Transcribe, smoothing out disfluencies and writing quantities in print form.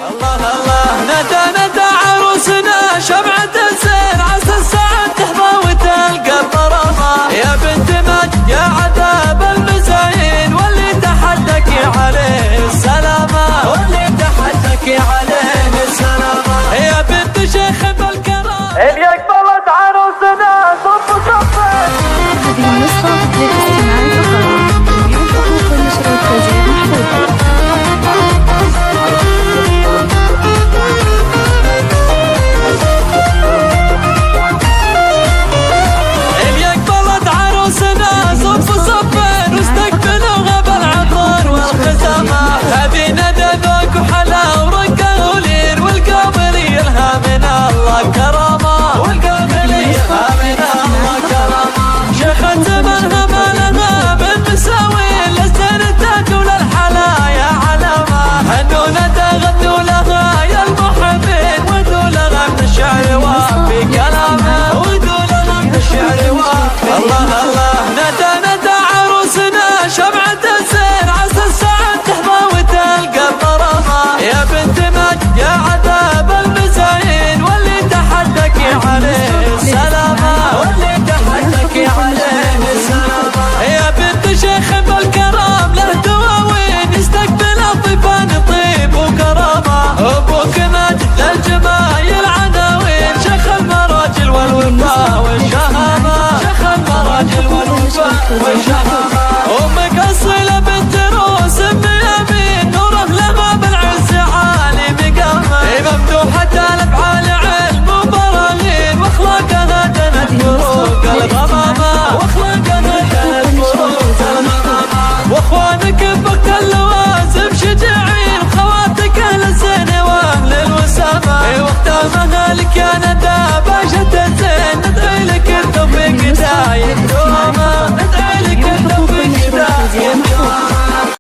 الله الله ندى ندى عروسنا شمعة الزين عسى السعد تحظى وتلقى الغرامة يا بنت مجد يا عذاب المزاين واللي تحدك عليه السلامة واللي تحدك عليه السلامة يا بنت شيخ بالكرام اللي اقبلت عروسنا صف صف. هذه النسخة للاستماع فقط. جميع الحقوق والنشر والتوزيع محفوظة. غنوا